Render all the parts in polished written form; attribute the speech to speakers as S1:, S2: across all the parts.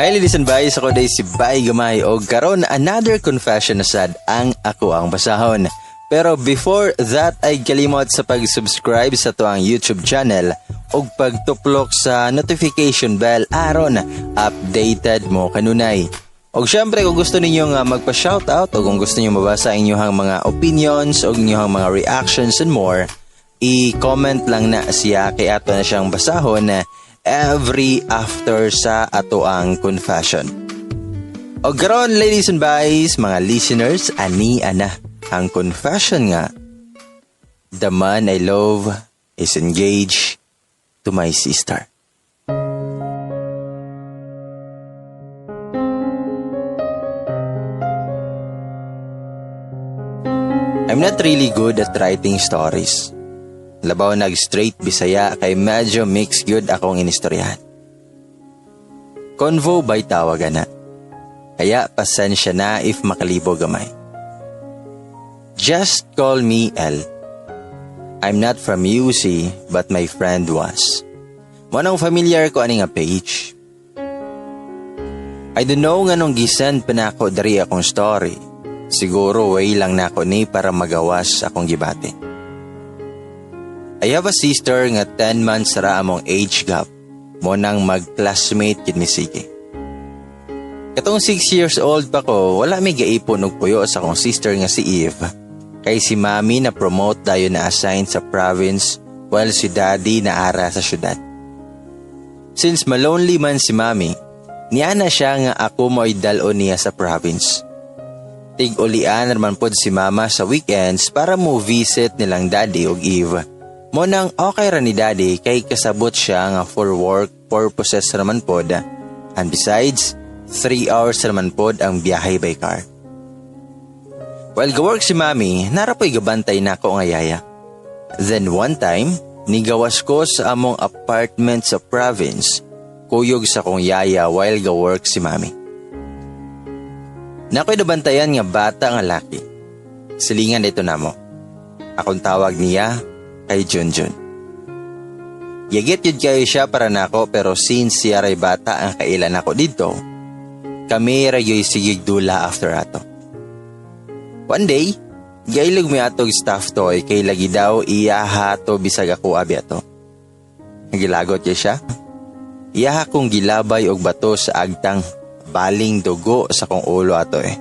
S1: Hi ladies and boys, ako day si Bay Gamay o karon another confession na sad ang ako ang basahon. Pero before that ay kalimot sa pag-subscribe sa tuang YouTube channel o pagtuplok sa notification bell aron updated mo kanunay. O syempre kung gusto ninyo nga magpa-shoutout o kung gusto niyo mabasa inyong mga opinions o inyong mga reactions and more, i-comment lang na siya kay ato na siyang basahon every after sa ato ang confession. O karon ladies and boys, mga listeners, ani-ana ang confession nga. The man I love is engaged to my sister. I'm not really good at writing stories. Labaw nag-straight Bisaya kay medyo mixed good akong inistoryahan. Convo by tawagan na. Kaya pasensya na if makalibo gamay. Just call me L. I'm not from UC but my friend was. Manang familiar ko ani nga page. I don't know nga nung gisend pa na ako dari akong story. Siguro way lang na ako ni para magawas akong gibate. I have a sister nga 10 months ra among age gap. Mo nang mag-classmate kid ni sige. Katong 6 years old pa ko, wala may gaipon og puyo sa akong sister nga si Eve. Kay si mami na promote dayon na assign sa province while si daddy na ara sa syudad. Since malonely man si mami, niya na siya nga ako mo idalon niya sa province. Tig-ulian naman pod si mama sa weekends para mo visit nilang daddy og Eve. Mo nang okay ra ni daddy kay kasabot siya nga for work purposes naman pod. And besides, 3 hours naman pod ang biyahe by car. While ga-work si mami, narapoy gabantay na ko nga yaya. Then one time, nigawas ko sa among apartment sa province, kuyog sa kong yaya while ga-work si mami. Nakoy nabantayan nga bata nga laki. Silingan dito na mo. Akong tawag niya kay Junjun. Yagit yun kayo siya para nako pero since siya ray bata ang kailan ako dito, kami rayoy sigig dula after ato. One day, gailog mi atog staff toy kay lagi daw iyaha to bisag ako abi ato. Nagilagot siya. Iyaha kong gilabay og bato sa agtang baling dugo sa kong ulo ato eh.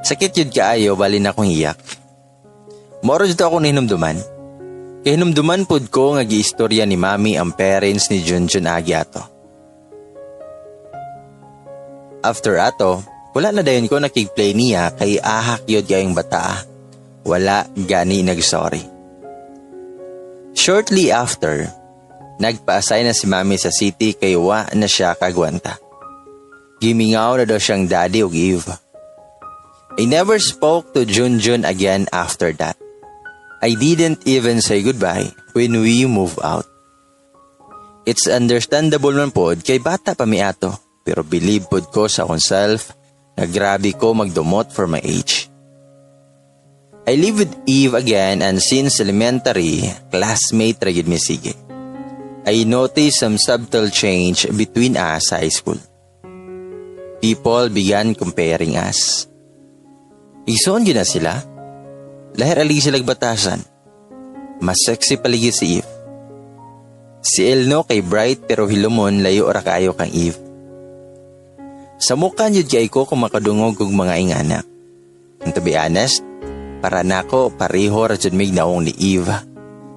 S1: Sakit yun kaayo balin akong iyak. Moro dito ako hinumduman. Kaya hinumduman pod ko nga giistorya ni mami ang parents ni Junjun agi ato. After ato, wala na dayon ko nakigplay niya kay ahak yun kayong bata. Wala gani nagsorry. Shortly after, nagpa-assign na si mami sa city kay wa na siya kagwanta. Gimingaw na daw siyang daddy og Eve. I never spoke to Junjun again after that. I didn't even say goodbye when we move out. It's understandable man pod kay bata pa mi ato, pero believe pod ko sa akong self na grabe ko magdumot for my age. I live with Eve again and since elementary, classmate ra gid mi sige. I noticed some subtle change between us sa high school. People began comparing us. Igsoon yun na sila. Lahir aligi sila batasan. Mas sexy paligid si Eve. Si Elno kay bright pero hilumon layo ra kaayo kang Eve. Sa mukha yun kay ko kung makadungog og mga ingana. And to be honest, para nako pareho ra jud mig naong ni Eve.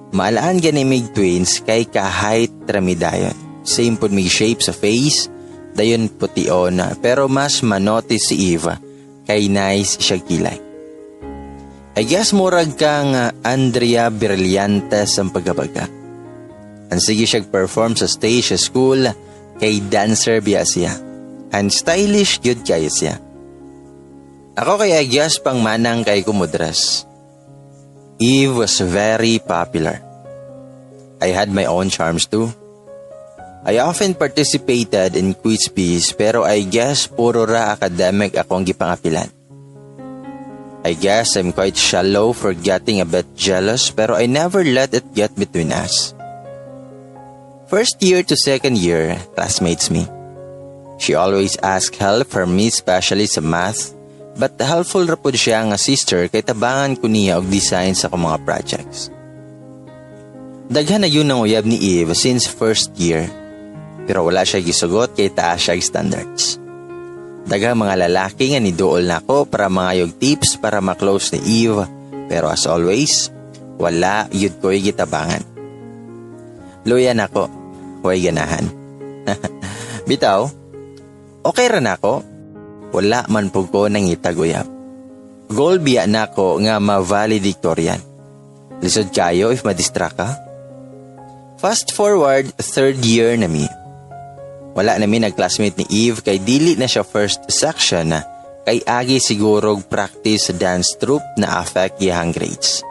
S1: Maalaan gani mig twins kay ka-height ramidayon. Same pod mig shape sa face. Dayon pution pero mas manotice si Eva kay nice siya kilay. I guess murag kang Andrea Brillantes ang pagkabaga. Ang sige siya perform sa stage sa school kay dancer biya siya. And stylish good kayo siya. Ako kay I guess pang manang kay kumudras. Eve was very popular. I had my own charms too. I often participated in quiz bees pero I guess puro ra academic akong gipangapilan. I guess I'm quite shallow for getting a bit jealous pero I never let it get between us. First year to second year, classmates me. She always ask help from me, especially sa math, but helpful ra pud siya nga sister kay tabangan ko niya og design sa akong mga projects. Daghan na yun ang uyab ni Eve since first year, pero wala siya gisugot kay taas siya standards. Daghang mga lalaki nga niduol nako para mangayog tips para maklose ni Eve, pero as always, wala yun ko'y gitabangan. Luyan ako, huwag ganahan. Bitaw, okay rin ako. Wala man po ko nang itaguyap. Goal biya na ko nga ma-valedictorian. Lisod kayo if madistract ka? Fast forward, third year na mi. Wala namin nag-classmate ni Eve kay dili na siya first section na kay agi sigurog practice sa dance troupe na affect iyang grades.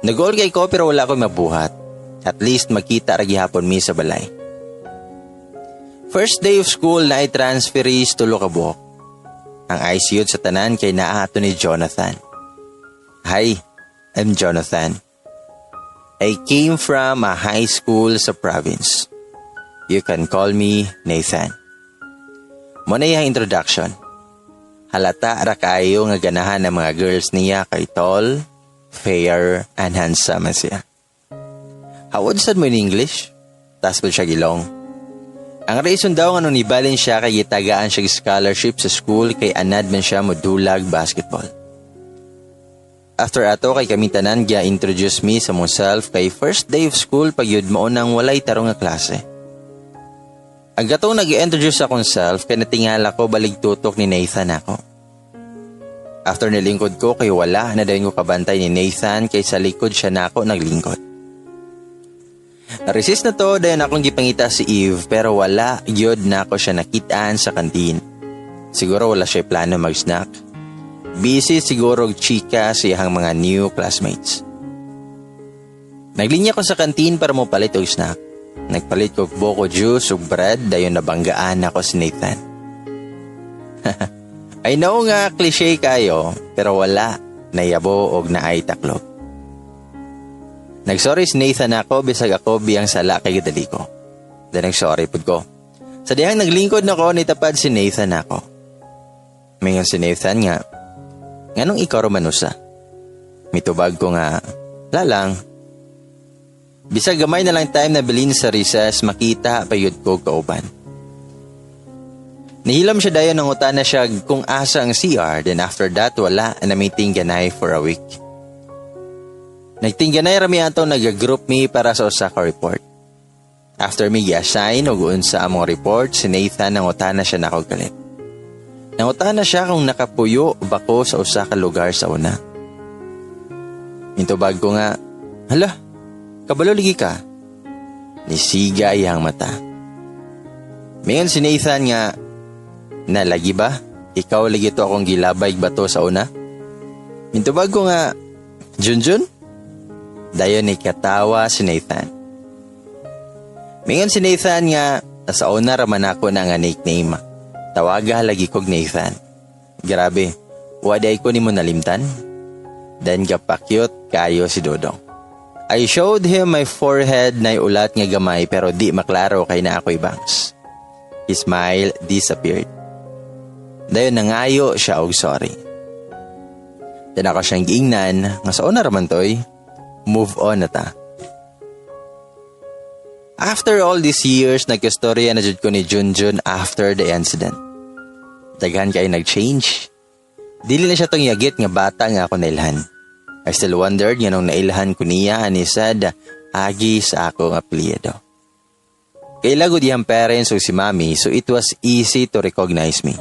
S1: Nag-goal kay ko pero wala ko mabuhat. At least magkita ra gihapon mi sa balay. First day of school na i-transferees tulo ka buok. Ang ICU sa tanan kay naato ni Jonathan. Hi, I'm Jonathan. I came from a high school sa province. You can call me Nathan. Muna yung introduction. Halata ra kayo nga ganahan ng mga girls niya kay tall, fair, and handsome siya. Hawad sad mo in English? Tas po siya gilong. Ang reason daw nga nung ibalin siya kay itagaan siya scholarship sa school kay anad man siya modulag basketball. After ato kay kami tanan gya introduce me sa myself kay first day of school pag yun mo nang walay tarong nga klase. Agatong nag-introduce akong self kay natingala ko balig tutok ni Nathan ako. After nilingkod ko kay wala na dayon ko kabantay ni Nathan kay sa likod siya nako naglingkod. Naresist na to dayon akong gipangita si Eve pero wala gyud nako siya nakitaan sa kantin. Siguro wala siya plano mag-snack. Busy siguro og chika sa iyang mga new classmates. Naglinya ko sa kantin para mo palit og snack. Nagpalit ko buko juice ug bread dayon nabanggaan ako si Nathan. I know nga cliche kayo pero wala nayabo og naay taklog. Nagsorry si Nathan ako bisag ako biyang sala kay gidali ko. Then nagsorry pud ko. Sa dihang naglingkod nako nitapad si Nathan ako. Mingon si Nathan nga, nganong ikaw romanusa? Mitubag ko nga, lalang. Bisag gamay na lang time na bilin sa recess, makita payud ko kauban. Nihilom siya dayon ng utan na siya kung asa ang CR, then after that wala na meeting ganay for a week. Nagtingganay rami ato nag-group me para sa usa ka report. After me gi-assign og unsa among report, si Nathan nang utan na siya nako galit. Nang utan na siya kung nakapuyo bako sa usa ka lugar sa una. Mitubag ko nga, hala, kabalo ligi ka. Nisiga iyang mata. Mingon si Nathan nga, nalagi ba? Ikaw lagi to akong gilabay bato sa una? Mintubag ko nga, Junjun? Dayon ni katawa si Nathan. Mingon si Nathan nga, sa una raman ako na nga nickname. Tawaga lagi kog Nathan. Grabe, waday ko ni mo nalimtan? Then gapakyot kayo si Dodong. I showed him my forehead na ulat nga gamay pero di maklaro kay na ako'y bangs. His smile disappeared. Dayon nangayo siya og sorry. Then ako siyang giingnan nga sa una raman to'y move on na ta. After all these years, nagkastorya na jud ko ni Junjun after the incident. Daghan kay nag-change. Dili na siya tong yagit nga bata nga ako nailhan. I still wondered nga nung nailhan ko niya and he said, agi sa akong apelyido. Kailagod iyang parents o si mami so it was easy to recognize me.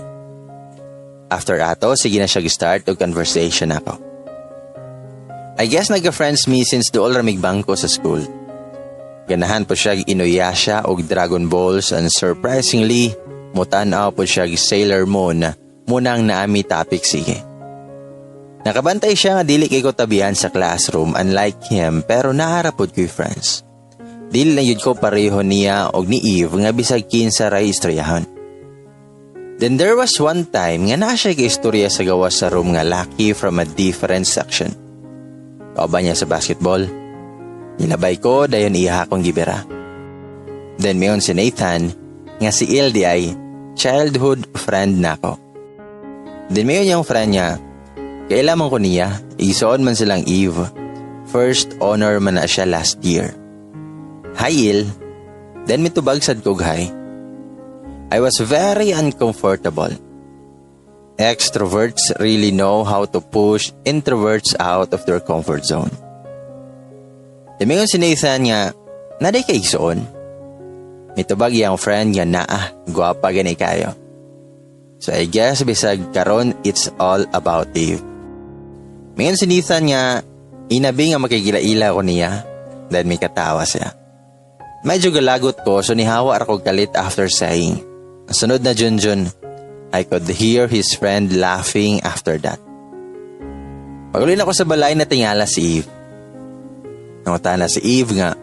S1: After ato, sige na siya start og conversation ako. I guess nagka-friends me since dool ramig bangko sa school. Ganahan po siya inuya siya og Dragon Balls and surprisingly, mutanaw po siya Sailor Moon munang naami topic sige. Nakabantay siya nga dili kay ko tabihan sa classroom unlike him pero naharapod ko'y friends. Dili na yun ko pareho niya og ni Eve nga bisag kinsa ra istoryahan. Then there was one time nga naa siya istorya sa gawas sa room nga laki from a different section. Kauban niya sa basketball. Nilabay ko dayon iya akong gibera. Then mayon si Nathan nga si LDI childhood friend na ako. Then mayon yung friend niya, kailaman ko niya, igsoon man silang Eve. First honor man na siya last year. Hi Il, then mitubagsad kog hi. I was very uncomfortable. Extroverts really know how to push introverts out of their comfort zone. Damingon si Nathan nga, naday ka igsoon. Mitubag yung friend nga guwapa gani kayo. So I guess bisag karon it's all about Eve. Mingon si Nathan nga, inabi nga makikila-ila ko niya, then may katawa siya. Medyo galagot ko so nihawa ako galit after saying. Sunod na Junjun, I could hear his friend laughing after that. Pagulin ako sa balay na tingala si Eve. Nanguta na si Eve nga,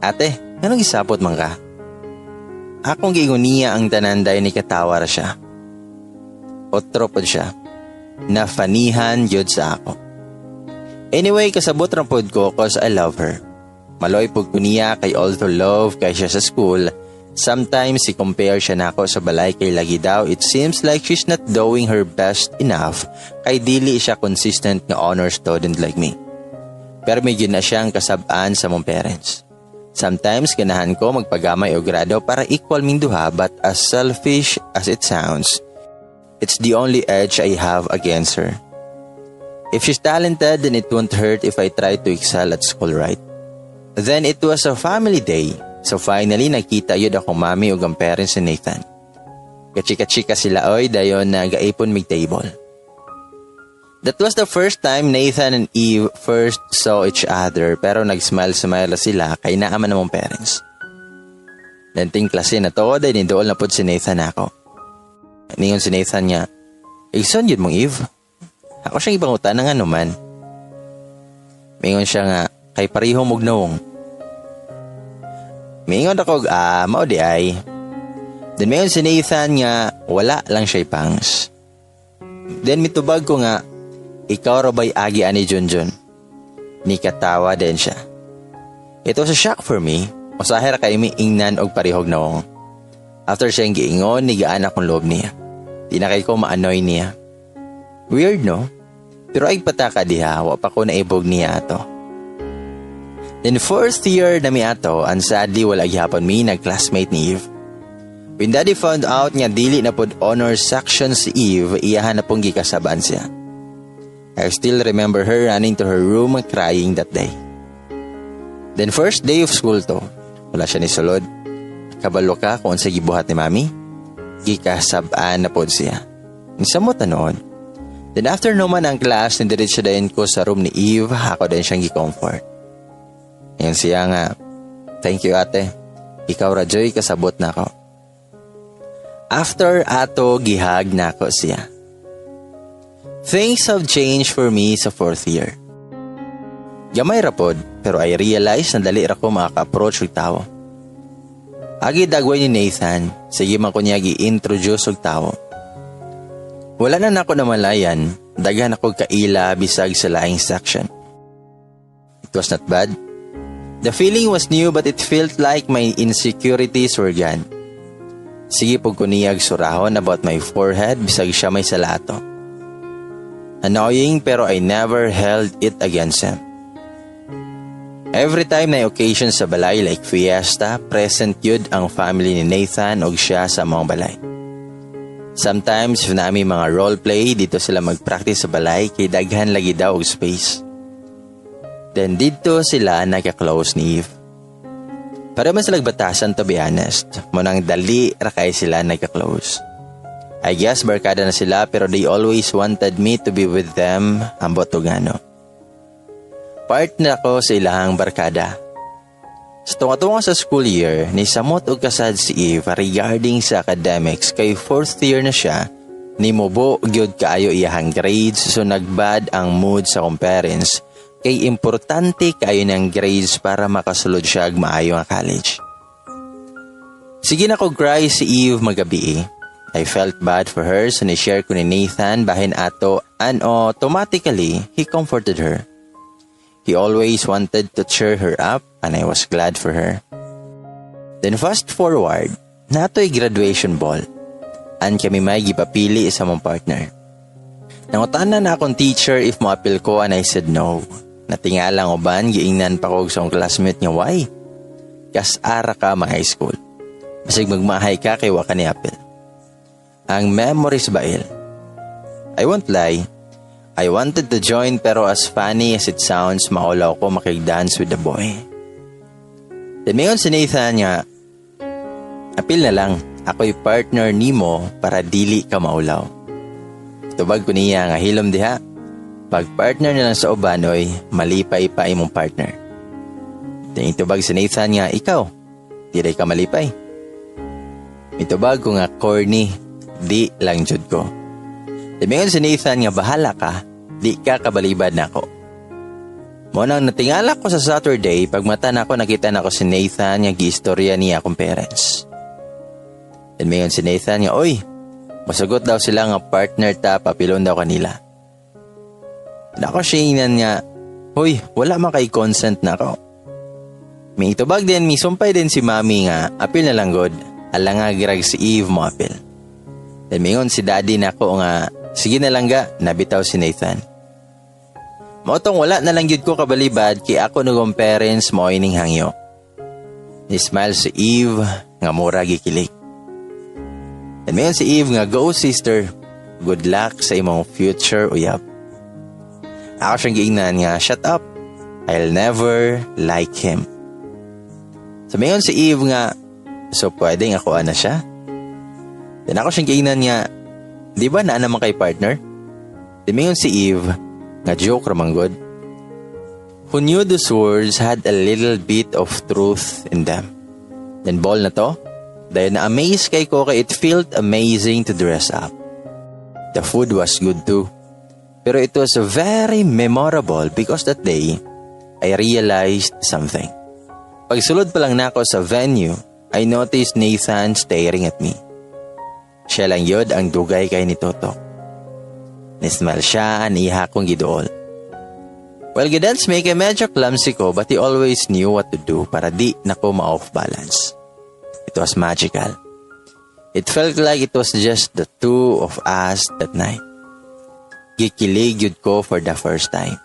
S1: Ate, anong isapot man ka? Akong giingon niya ang tananday ni katawar siya. Otro pod siya. Nafanihan yun sa ako. Anyway, kasabot ram pod ko cause I love her. Maloy pod ko niya kay although love kay siya sa school, sometimes i-compare siya nako sa balay kay lagi daw it seems like she's not doing her best enough kay dili siya consistent nga honor student like me. Pero may na siyang kasabaan sa mong parents. Sometimes ganahan ko magpagamay o grado para equal ming duha but as selfish as it sounds, it's the only edge I have against her. If she's talented, then it won't hurt if I try to excel at school, right? Then it was a family day, so finally nakita yun akong mami ug ang parents ni Nathan. Kachika-chika sila oy dayon na gaipon mig table. That was the first time Nathan and Eve first saw each other pero nag-smile-smile sila kay naaman namong parents. Danting klase na to dahil nindool na po si Nathan ako. Ningon si Nathan niya, Igson yun mong Eve. Ako siyang ibang utan ng anuman. Mingon siya nga, kay parihong mugnawong. Mingon ako, mao di ay. Then mingon si Nathan nga, wala lang siya'y pangs. Then mitubag ko nga, ikaw rabay agi ani Junjun. Ni katawa din siya. It was a shock for me. Usahir kay mi ingnan og parihog nawong. After siyang giingon, nigaan akong loob niya. Di na kay ko maanoy niya. Weird no? Pero ay pataka diha, wa pa ko naibog niya ato. Then first year na mi ato, and sadly wala gihapon mi nag-classmate ni Eve. When Daddy found out nga dili na pod honor section si Eve, iyahan na pong gikasabaan siya. I still remember her running to her room crying that day. Then first day of school to, wala siya ni sulod. Kabalo ka kung sa gibuhat ni Mami. Gikasabaan na pod siya. Nisamot na noon. Then after naman ang class, nindiretso dayon ko sa room ni Eve, ako din siyang gi-comfort. Ngayon siya nga, thank you ate. Ikaw rajoy kasabot na ako. After ato, gihag na ako siya. Things have changed for me sa 4th year. Gamay rapod, pero I realize na dali ra ko makaka-approach og tao. Agi dagway ni Nathan, sige man ko niya gi-introduce og tao. Wala na nako namalayan, daghan ako kaila bisag sa laing section. It was not bad. The feeling was new but it felt like my insecurities were gone. Sige po ko niyag surahon about my forehead bisag siya may salato. Annoying pero I never held it against him. Every time na occasion sa balay like fiesta, present yun ang family ni Nathan o siya sa mga balay. Sometimes if namin mga roleplay, dito sila mag-practice sa balay kay daghan lagi daw og space. Then dito sila nagka-close ni Eve. Para man sila batasan to be honest, munang dali rakay sila nagka-close. I guess barkada na sila pero they always wanted me to be with them ambot tugano. Part na ako sa ilahang barkada. Sa tunga-tunga sa school year, nisamot og kasad si Eve regarding sa academics kay 4th year na siya, ni mubo gyud kaayo iyahang grades so nagbad ang mood sa kong parents kay importante kaayo ng grades para makasulod siya ag maayo nga college. Sige na ko cry si Eve magabi. I felt bad for her so ni-share ko ni Nathan bahin ato and automatically he comforted her. He always wanted to cheer her up and I was glad for her. Then fast forward, nato'y graduation ball. an kami may gipapili sa mong partner. Nangutanan na akong teacher if moapil ko and I said no. Natingalang uban, giingnan pa ko sa akong classmate nga why? Kas ara ka mga high school. Basig magmahay ka kay wa ka ni apil. Ang memories bail. I won't lie. I wanted to join pero as funny as it sounds, maulaw ko makig-dance with the boy. Then mayon si Nathan nga, apil na lang, ako'y partner nimo para dili ka maulaw. Tubag ko niya nga hilom diha, pag partner na lang sa ubanoy, malipay pa imong partner. Then itubag si Nathan nga, ikaw, di ka malipay. Itubag ko nga corny, di lang jud ko. Mayon si Nathan nga bahala ka, di ka kabalibad na ako. Munang natingala ko sa Saturday, pagmata na ako nakita na ko si Nathan nga giistorya niya akong parents. Mayon si Nathan nga, oy, masagot daw sila nga partner ta, papilon daw kanila. Ako siya nga, hoy, wala man kay consent na ako. May itubag din, may sumpay din si mami nga, apil na lang god, ala nga girag si Eve mo apil. Then mayon si daddy na ako nga, sige na lang ga, nabitaw si Nathan. Motong wala na lang yun ko kabalibad kay ako nagong parents mo ining hangyo. Ni-smile si Eve nga mura gikilig. And mayon si Eve nga, go sister, good luck sa imong future uyab. Ako siyang giingnan nga, shut up, I'll never like him. So mayon si Eve nga, so pwedeng ako na siya? Then ako siyang giingnan nga, di ba na naman kay partner? Then mayon si Eve, nga joke ramang good. Who knew those words had a little bit of truth in them. Then ball na to, dahil na-amaze kay ko kay it felt amazing to dress up. The food was good too. Pero it was very memorable because that day, I realized something. Pagsulod pa lang na ako sa venue, I noticed Nathan staring at me. Siya lang yun ang dugay kay ni Toto. Nismal siya ang iha kong gidool. Well, gidance make medyo clumsy ko but he always knew what to do para di na ko ma-off balance. It was magical. It felt like it was just the two of us that night. Gikilig yun ko for the first time.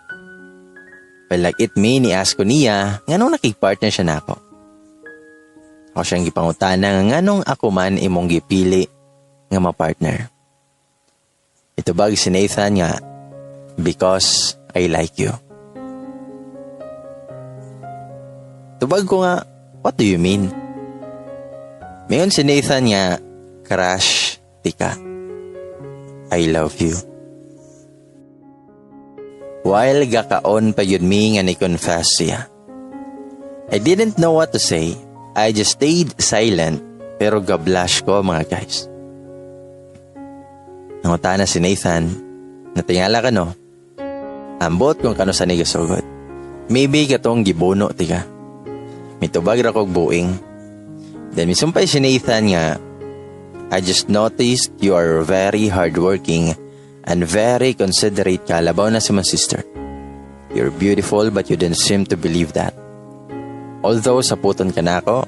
S1: Well, like it me, ni-ask ko niya, nganong nakig-partner siya na ako. Ako siyang gipangutana nga nganong ako man imong gipili nga ma-partner. Ito bag si Nathan nga, because I like you. Tubag ko nga, what do you mean? Mayon si Nathan nga, crush, tika. I love you. While gakaon pa yun mi nga ni-confess siya. I didn't know what to say. I just stayed silent pero gablash ko mga guys. Nangutana si Nathan, natingala ka no? Ambot kung kano sa nigasugod. Maybe katong gibono tika. Mitubag ra kog buing. Then misumpay si Nathan nga, I just noticed you are very hardworking and very considerate ka, labaw na si my sister. You're beautiful but you didn't seem to believe that. Although saputon ka na ako,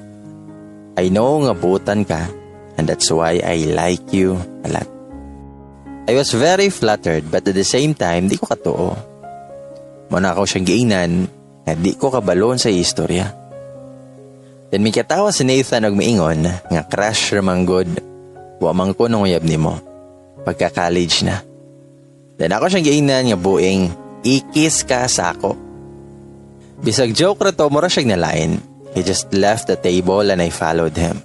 S1: I know nga butan ka and that's why I like you a lot. I was very flattered but at the same time, di ko katuo. Muna ako siyang giinan na di ko kabalon sa istorya. Then may katawa si Nathan og miingon nga crush ramang good, wa man ko nung uyab nimo pagka-college na. Then ako siyang giingnan nga buing, ikis ka sa ako. Bisag joke ra to, mura siyang nalain. He just left the table and I followed him.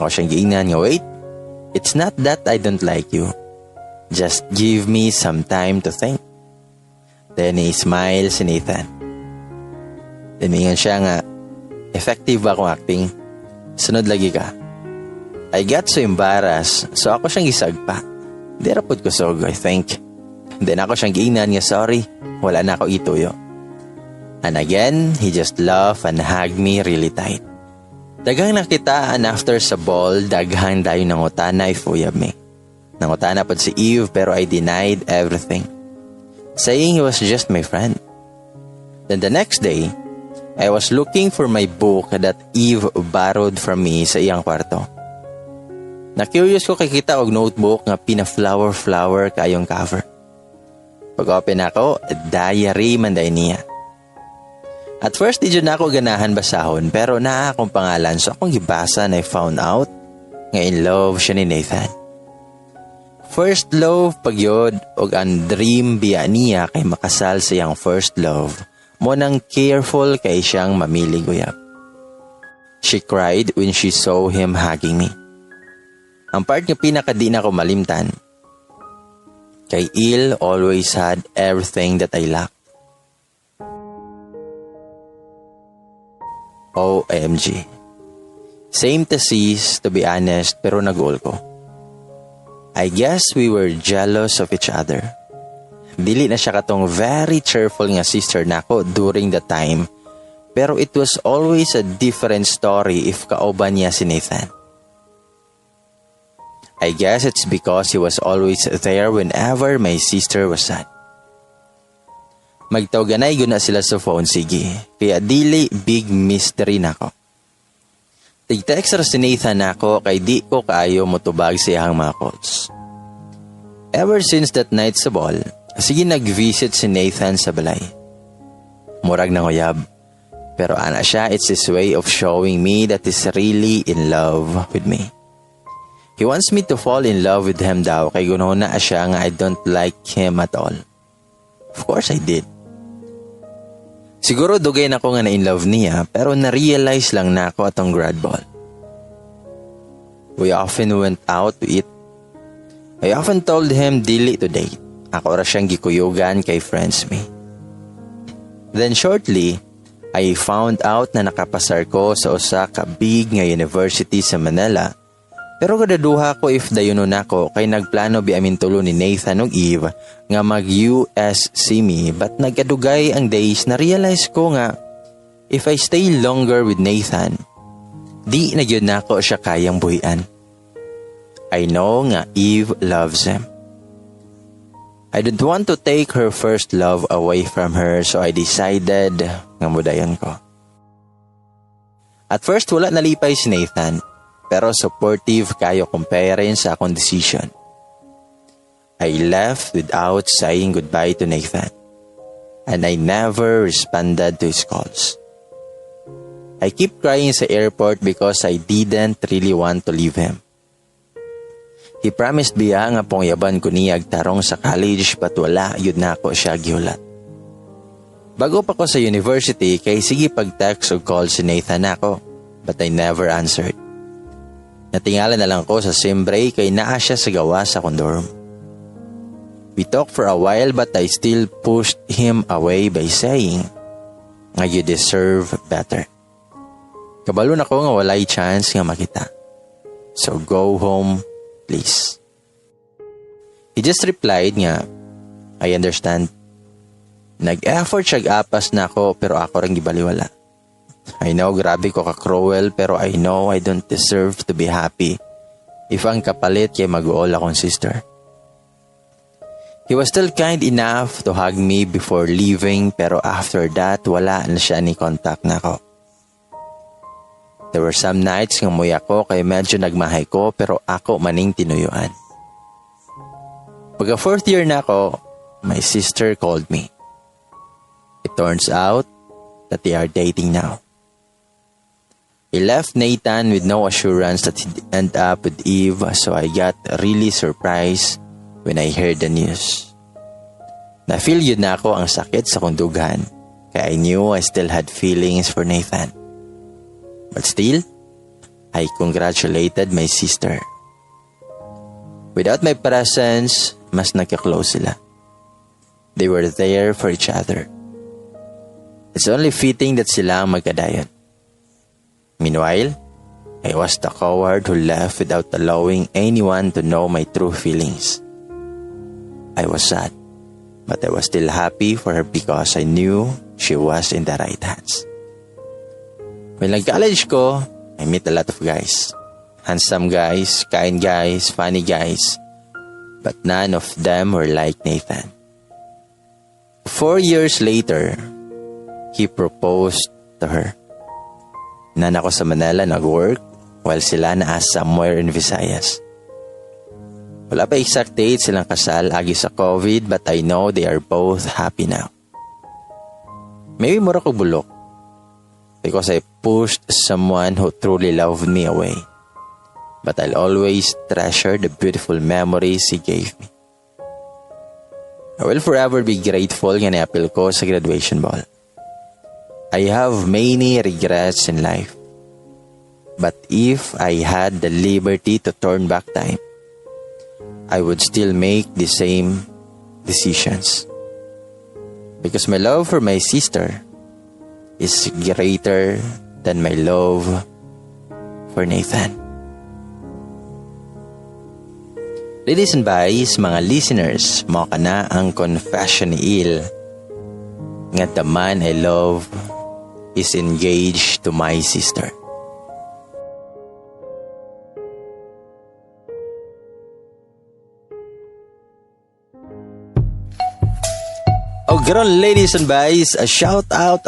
S1: Ako siyang giingnan nga, wait, it's not that I don't like you. Just give me some time to think. Then he smiles si Nathan. Then mingan siya nga, effective ba akong acting? Sunod lagi ka. I got so embarrassed, so ako siyang gisagpa. Di rapod ko sog, I think. Then ako siyang giingnan nga, sorry, wala na ako ituyo. And again, he just laughed and hugged me really tight. Daghang nakitaan after sa ball, daghang dayo nangutana if uyab me. Nangutana pod si Eve pero I denied everything, saying he was just my friend. Then the next day, I was looking for my book that Eve borrowed from me sa iyang kwarto. Na-curious ko kay kita og notebook nga pina-flower kayong cover. Pag-open ako, diary man day niya. At first, di dyan ako ganahan basahon pero naa akong pangalan so akong gibasa na I found out nga in love siya ni Nathan. First love pagyod og ang dream biya niya kay makasal sa iyang first love. Mo nang careful kay siyang mamili guyab. She cried when she saw him hugging me. Ang part nga pinaka di na ko malimtan. Kay Il always had everything that I lacked. OMG. Same thesis, to be honest, pero nag-all ko. I guess we were jealous of each other. Dili na siya katong very cheerful nga sister nako during the time, pero it was always a different story if kauban niya si Nathan. I guess it's because he was always there whenever my sister was sad. Magtawganay guna sila sa phone, sige. Kaya dili big mystery nako. Tig-text ra si Nathan nako kay di ko kaayo motubag sa iyang mga calls. Ever since that night sa ball, sige nag-visit si Nathan sa balay. Murag nang uyab. Pero ana siya, it's his way of showing me that he's really in love with me. He wants me to fall in love with him daw kay gunaw na siya nga I don't like him at all. Of course I did. Siguro dugay na ko nga na in love niya pero na-realize lang na ako atong grad ball. We often went out to eat. I often told him dili to date. Ako ra siyang gikuyugan kay friends me. Then shortly, I found out na nakapasar ko sa usa ka big nga university sa Manila. Pero kadaduha ko if dayonon ako kay nagplano bi amin tulo ni Nathan ug Eve nga mag-USC me but nagkadugay ang days na realize ko nga if I stay longer with Nathan, di na gyud nako siya kayang buhian. I know nga Eve loves him. I don't want to take her first love away from her so I decided nga mudayon ko. At first wala nalipay si Nathan. Pero supportive kayo comparing sa akong decision. I left without saying goodbye to Nathan. And I never responded to his calls. I keep crying sa airport because I didn't really want to leave him. He promised biya nga pongyaban ko niya agtarong sa college but wala yun na ako siya gihulat. Bago pa ko sa university kay sige pag-text o call si Nathan ako but I never answered. Natingala na lang ko sa sim break kay naa siya sa gawa sa dorm. We talked for a while but I still pushed him away by saying, nga you deserve better. Kabalo na ko nga walay chance nga makita. So go home, please. He just replied nga, I understand. Nag-effort siya apas na ako pero ako rin gibaliwala. I know grabe ko ka-cruel pero I know I don't deserve to be happy if ang kapalit kay mag-uol akong sister. He was still kind enough to hug me before leaving pero after that wala na siya ni contact na ako. There were some nights nga muya ko kay medyo nagmahay ko pero ako maning tinuyuan. Pagka fourth year na ako, my sister called me. It turns out that they are dating now. He left Nathan with no assurance that he'd end up with Eve, so I got really surprised when I heard the news. Na-feel yun na ako ang sakit sa kundugan, kaya I knew I still had feelings for Nathan. But still, I congratulated my sister. Without my presence, mas nagka-close sila. They were there for each other. It's only fitting that sila ang magkadayon. Meanwhile, I was the coward who left without allowing anyone to know my true feelings. I was sad, but I was still happy for her because I knew she was in the right hands. When nag-college ko, I met a lot of guys. Handsome guys, kind guys, funny guys. But none of them were like Nathan. 4 years later, he proposed to her. Nan ako sa Manila nag-work while sila na somewhere in Visayas. Wala pa exact date silang kasal agi sa COVID, but I know they are both happy now. Maybe mura ko bulok because I pushed someone who truly loved me away. But I'll always treasure the beautiful memories he gave me. I will forever be grateful nga niapil ko sa graduation ball. I have many regrets in life. But if I had the liberty to turn back time, I would still make the same decisions. Because my love for my sister is greater than my love for Nathan. Ladies and boys, mga listeners, mo ka na ang confession ni Il. Nga the man I love is engaged to my sister. O gron, ladies and boys, a shout out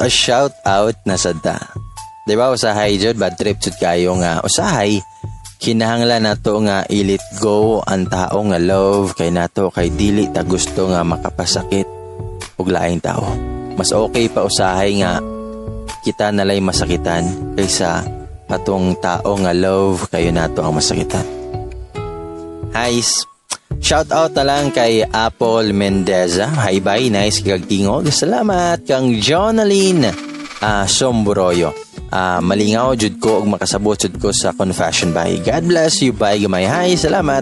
S1: na sada. Diba usahay jud, bad trip jud kayo nga usahay. Kinahanglan nato nga i-let go ang tao nga love kay nato kay dili ta gusto nga makapasakit og laing tao. Mas okay pa usahay nga kita nalay masakitan kaysa patong tao nga love kayo nato ang masakitan. Guys, shout out na lang kay Apple Mendeza. Hi bye, nice kagtingog. Salamat kang Jonaline Somboroyo. Malingaw jud ko og makasabot jud ko sa confession bay. God bless you bye gamay. Hi, salamat.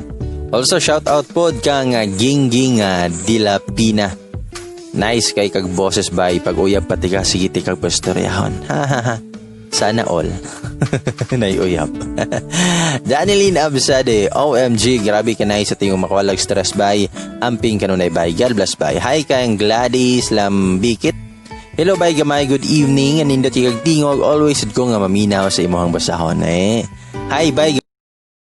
S1: Also shout out pod kang Gingging Dilapina. Nice kay kag boses bay pag uyab pati ka sige ti kag pastoryahon. Sana all. Naiuyab. Danieline Absade, OMG, grabe ka na sa tingong makawalag stress bay. Amping kanunay bay. God bless bay. Hi kang Gladys Lambikit. Hello bye gamay, good evening. Anindot kag tingog, always ko nga maminaw sa imong basahon. Hi bye